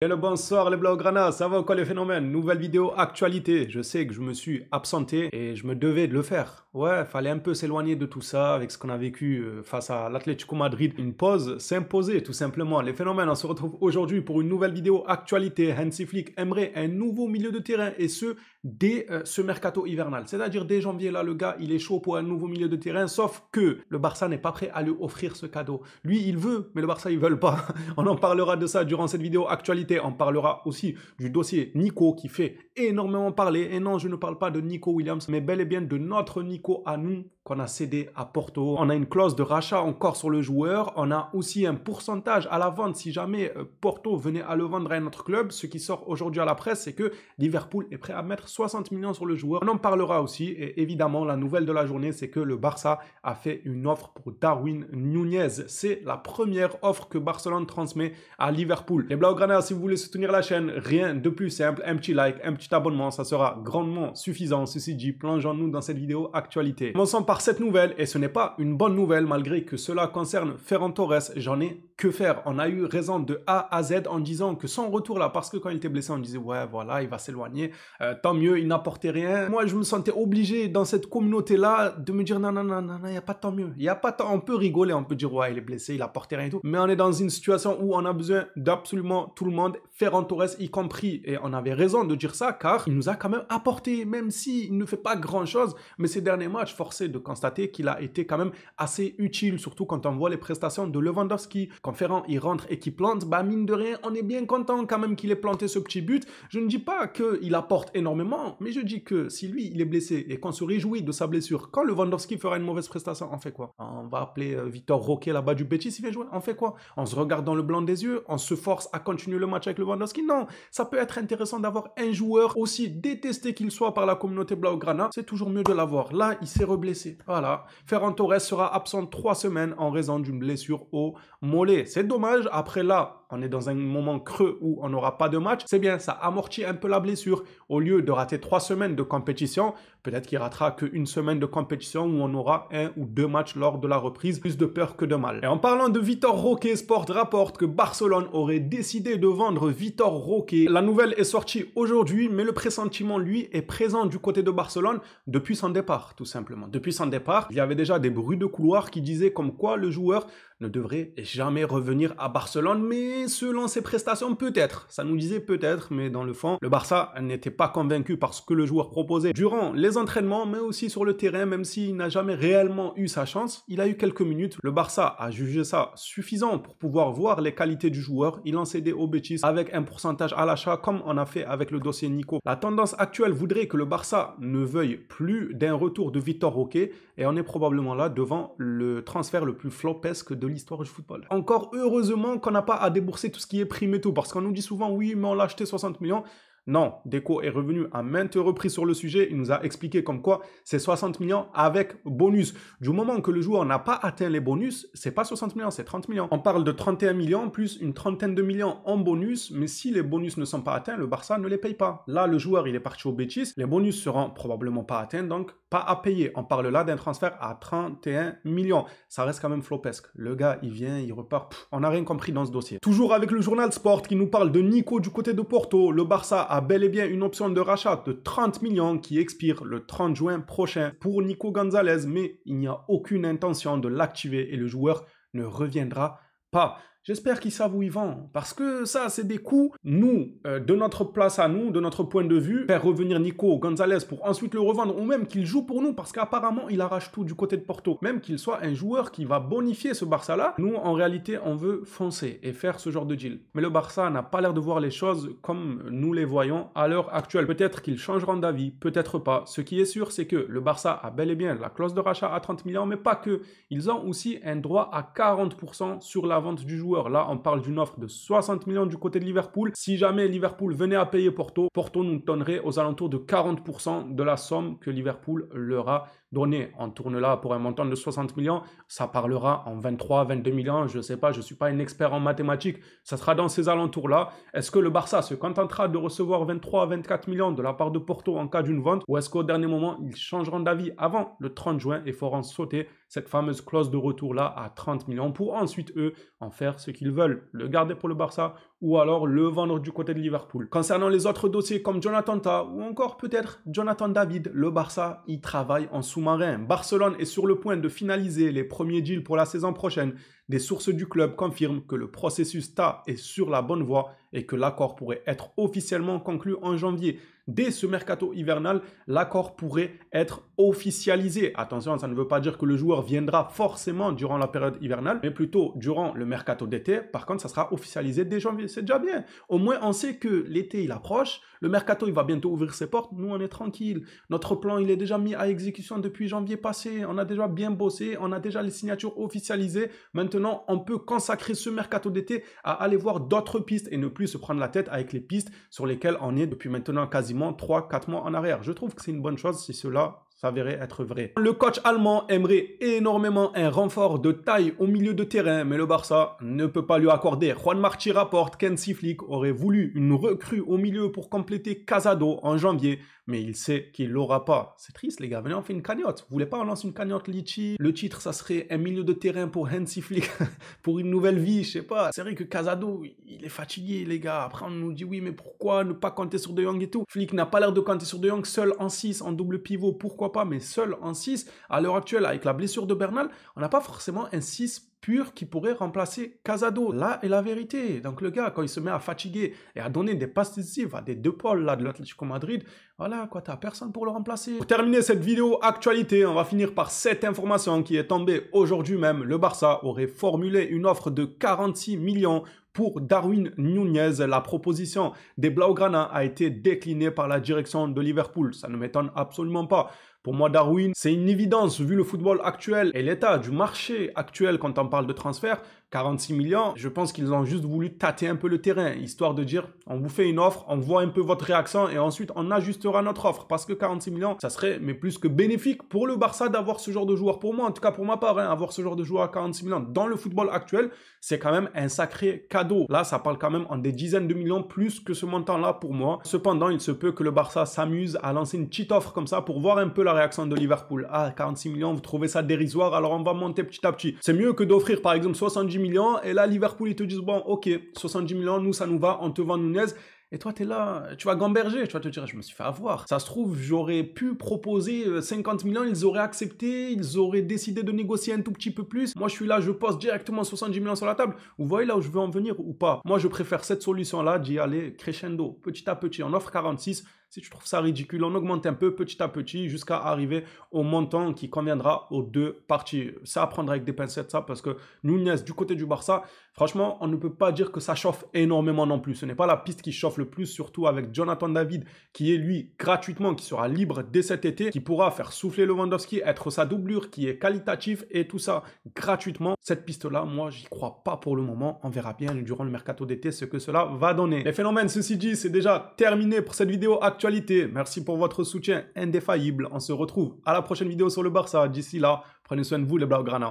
Hello, bonsoir les Blaugrana, ça va ou quoi les phénomènes? Nouvelle vidéo actualité. Je sais que je me suis absenté et je me devais de le faire. Ouais, fallait un peu s'éloigner de tout ça avec ce qu'on a vécu face à l'Atlético Madrid. Une pause s'imposait tout simplement. Les phénomènes, on se retrouve aujourd'hui pour une nouvelle vidéo actualité. Hansi Flick aimerait un nouveau milieu de terrain et ce, dès ce mercato hivernal. C'est-à-dire dès janvier, là, le gars, il est chaud pour un nouveau milieu de terrain, sauf que le Barça n'est pas prêt à lui offrir ce cadeau. Lui, il veut, mais le Barça, ils veulent pas. On en parlera de ça durant cette vidéo actualité. On parlera aussi du dossier Nico qui fait énormément parler. Et non, je ne parle pas de Nico Williams, mais bel et bien de notre Nico à nous qu'on a cédé à Porto. On a une clause de rachat encore sur le joueur. On a aussi un pourcentage à la vente si jamais Porto venait à le vendre à un autre club. Ce qui sort aujourd'hui à la presse, c'est que Liverpool est prêt à mettre 60 millions sur le joueur. On en parlera aussi. Et évidemment, la nouvelle de la journée, c'est que le Barça a fait une offre pour Darwin Núñez. C'est la première offre que Barcelone transmet à Liverpool. Les Blaugrana, si vous voulez soutenir la chaîne, rien de plus simple, un petit like, un petit abonnement, ça sera grandement suffisant. Ceci dit, plongeons-nous dans cette vidéo actualité. Commençons par cette nouvelle, et ce n'est pas une bonne nouvelle, malgré que cela concerne Ferran Torres. J'en ai que faire. On a eu raison de A à Z en disant que son retour là, parce que quand il était blessé, on disait ouais, voilà, il va s'éloigner, tant mieux, il n'apportait rien. Moi, je me sentais obligé dans cette communauté-là de me dire non, non, non, non, il n'y a pas tant mieux. Il n'y a pas tant, on peut rigoler, on peut dire ouais, il est blessé, il apportait rien et tout. Mais on est dans une situation où on a besoin d'absolument tout le monde, Ferran Torres y compris. Et on avait raison de dire ça car il nous a quand même apporté, même s'il ne fait pas grand-chose. Mais ces derniers matchs, forcé de constater qu'il a été quand même assez utile, surtout quand on voit les prestations de Lewandowski. Quand Ferran il rentre et qu'il plante, bah mine de rien, on est bien content quand même qu'il ait planté ce petit but. Je ne dis pas qu'il apporte énormément, mais je dis que si lui il est blessé et qu'on se réjouit de sa blessure, quand Lewandowski fera une mauvaise prestation, on fait quoi? On va appeler Vitor Roque là-bas du Betis, il vient jouer, on fait quoi? On se regarde dans le blanc des yeux, on se force à continuer le match avec Lewandowski? Non, ça peut être intéressant d'avoir un joueur aussi détesté qu'il soit par la communauté Blaugrana, c'est toujours mieux de l'avoir. Là, il s'est reblessé, voilà. Ferran Torres sera absent 3 semaines en raison d'une blessure au mollet. C'est dommage, après là, on est dans un moment creux où on n'aura pas de match, c'est bien, ça amortit un peu la blessure. Au lieu de rater 3 semaines de compétition, peut-être qu'il ratera qu'une semaine de compétition où on aura 1 ou 2 matchs lors de la reprise, plus de peur que de mal. Et en parlant de Vitor Roque, Sport rapporte que Barcelone aurait décidé de vendre Vitor Roque. La nouvelle est sortie aujourd'hui, mais le pressentiment, lui, est présent du côté de Barcelone depuis son départ, tout simplement. Depuis son départ, il y avait déjà des bruits de couloir qui disaient comme quoi le joueur ne devrait jamais revenir à Barcelone, mais selon ses prestations, peut-être. Ça nous disait peut-être, mais dans le fond, le Barça n'était pas convaincu par ce que le joueur proposait durant les entraînements, mais aussi sur le terrain, même s'il n'a jamais réellement eu sa chance. Il a eu quelques minutes. Le Barça a jugé ça suffisant pour pouvoir voir les qualités du joueur. Il en cédait au Betis avec un pourcentage à l'achat, comme on a fait avec le dossier Nico. La tendance actuelle voudrait que le Barça ne veuille plus d'un retour de Vitor Roque, et on est probablement là devant le transfert le plus flopesque de l'histoire du football. Encore heureusement qu'on n'a pas à débourser tout ce qui est prime et tout, parce qu'on nous dit souvent oui, mais on l'a acheté 60 millions. Non, Deco est revenu à maintes reprises sur le sujet, il nous a expliqué comme quoi c'est 60 millions avec bonus. Du moment que le joueur n'a pas atteint les bonus, c'est pas 60 millions, c'est 30 millions. On parle de 31 millions plus une trentaine de millions en bonus, mais si les bonus ne sont pas atteints, le Barça ne les paye pas. Là, le joueur, il est parti au Betis, les bonus seront probablement pas atteints, donc pas à payer. On parle là d'un transfert à 31 millions. Ça reste quand même flopesque. Le gars, il vient, il repart. On n'a rien compris dans ce dossier. Toujours avec le journal Sport qui nous parle de Nico du côté de Porto, le Barça a bel et bien une option de rachat de 30 millions qui expire le 30 juin prochain pour Nico Gonzalez, mais il n'y a aucune intention de l'activer et le joueur ne reviendra pas. J'espère qu'ils savent où ils vont, parce que ça, c'est des coups. Nous, de notre place à nous, de notre point de vue, faire revenir Nico Gonzalez pour ensuite le revendre, ou même qu'il joue pour nous, parce qu'apparemment, il arrache tout du côté de Porto. Même qu'il soit un joueur qui va bonifier ce Barça-là, nous, en réalité, on veut foncer et faire ce genre de deal. Mais le Barça n'a pas l'air de voir les choses comme nous les voyons à l'heure actuelle. Peut-être qu'ils changeront d'avis, peut-être pas. Ce qui est sûr, c'est que le Barça a bel et bien la clause de rachat à 30 millions, mais pas que. Ils ont aussi un droit à 40% sur la vente du joueur. Là, on parle d'une offre de 60 millions du côté de Liverpool. Si jamais Liverpool venait à payer Porto, Porto nous donnerait aux alentours de 40% de la somme que Liverpool leur a donnée. On tourne là pour un montant de 60 millions. Ça parlera en 23, 22 millions. Je ne sais pas, je ne suis pas un expert en mathématiques. Ça sera dans ces alentours-là. Est-ce que le Barça se contentera de recevoir 23, 24 millions de la part de Porto en cas d'une vente? Ou est-ce qu'au dernier moment, ils changeront d'avis avant le 30 juin et feront sauter cette fameuse clause de retour-là à 30 millions pour ensuite, eux, en faire ce qu'ils veulent, le garder pour le Barça ou alors le vendre du côté de Liverpool. Concernant les autres dossiers comme Jonathan Tah ou encore peut-être Jonathan David, le Barça y travaille en sous-marin. Barcelone est sur le point de finaliser les premiers deals pour la saison prochaine. Des sources du club confirment que le processus Tah est sur la bonne voie et que l'accord pourrait être officiellement conclu en janvier. Dès ce mercato hivernal, l'accord pourrait être officialisé. Attention, ça ne veut pas dire que le joueur viendra forcément durant la période hivernale, mais plutôt durant le mercato d'été. Par contre, ça sera officialisé dès janvier. C'est déjà bien. Au moins, on sait que l'été, il approche. Le mercato, il va bientôt ouvrir ses portes. Nous, on est tranquille. Notre plan, il est déjà mis à exécution depuis janvier passé. On a déjà bien bossé. On a déjà les signatures officialisées. Maintenant, on peut consacrer ce mercato d'été à aller voir d'autres pistes et ne plus se prendre la tête avec les pistes sur lesquelles on est depuis maintenant quasiment 3-4 mois en arrière. Je trouve que c'est une bonne chose si cela s'avérait être vrai. Le coach allemand aimerait énormément un renfort de taille au milieu de terrain, mais le Barça ne peut pas lui accorder. Juan Martí rapporte qu'Hansi Flick aurait voulu une recrue au milieu pour compléter Casado en janvier, mais il sait qu'il l'aura pas. C'est triste les gars, venez on fait une cagnotte. Vous voulez pas on lance une cagnotte litchi? Le titre ça serait un milieu de terrain pour Hansi Flick, pour une nouvelle vie, je sais pas. C'est vrai que Casado, il est fatigué les gars. Après on nous dit oui mais pourquoi ne pas compter sur De Jong et tout. Flick n'a pas l'air de compter sur De Jong seul en 6, en double pivot, pourquoi pas, mais seul en 6, à l'heure actuelle, avec la blessure de Bernal, on n'a pas forcément un 6 pur qui pourrait remplacer Casado. Là est la vérité. Donc le gars, quand il se met à fatiguer et à donner des passes décisives à des deux pôles là de l'Atlético Madrid, voilà quoi, t'as personne pour le remplacer. Pour terminer cette vidéo actualité, on va finir par cette information qui est tombée aujourd'hui même. Le Barça aurait formulé une offre de 46 millions pour Darwin Núñez. La proposition des Blaugrana a été déclinée par la direction de Liverpool. Ça ne m'étonne absolument pas. Pour moi, Darwin, c'est une évidence vu le football actuel et l'état du marché actuel quand on parle de transfert. 46 millions, je pense qu'ils ont juste voulu tâter un peu le terrain, histoire de dire, on vous fait une offre, on voit un peu votre réaction et ensuite on ajustera notre offre. Parce que 46 millions, ça serait mais plus que bénéfique pour le Barça d'avoir ce genre de joueur. Pour moi, en tout cas pour ma part, avoir ce genre de joueur à 46 millions dans le football actuel, c'est quand même un sacré cadeau. Là, ça parle quand même en des dizaines de millions plus que ce montant-là pour moi. Cependant, il se peut que le Barça s'amuse à lancer une petite offre comme ça pour voir un peu la réaction de Liverpool. Ah, 46 millions, vous trouvez ça dérisoire, alors on va monter petit à petit. C'est mieux que d'offrir par exemple 70 millions et là Liverpool ils te disent bon ok 70 millions nous ça nous va, on te vend Núñez. Et toi, t'es là, tu vas gamberger, tu vas te dire, je me suis fait avoir. Ça se trouve, j'aurais pu proposer 50 millions, ils auraient accepté, ils auraient décidé de négocier un tout petit peu plus. Moi, je suis là, je pose directement 70 millions sur la table. Vous voyez là où je veux en venir ou pas? Moi, je préfère cette solution-là d'y aller crescendo, petit à petit. On offre 46. Si tu trouves ça ridicule, on augmente un peu petit à petit jusqu'à arriver au montant qui conviendra aux deux parties. Ça à prendre avec des pincettes, ça, parce que Núñez, du côté du Barça, franchement, on ne peut pas dire que ça chauffe énormément non plus. Ce n'est pas la piste qui chauffe le plus, surtout avec Jonathan David, qui est lui gratuitement, qui sera libre dès cet été, qui pourra faire souffler Lewandowski, être sa doublure, qui est qualitatif et tout ça gratuitement. Cette piste-là, moi, j'y crois pas pour le moment. On verra bien durant le mercato d'été ce que cela va donner. Les phénomènes, ceci dit, c'est déjà terminé pour cette vidéo actualité. Merci pour votre soutien indéfaillible. On se retrouve à la prochaine vidéo sur le Barça. D'ici là, prenez soin de vous les Blaugrana.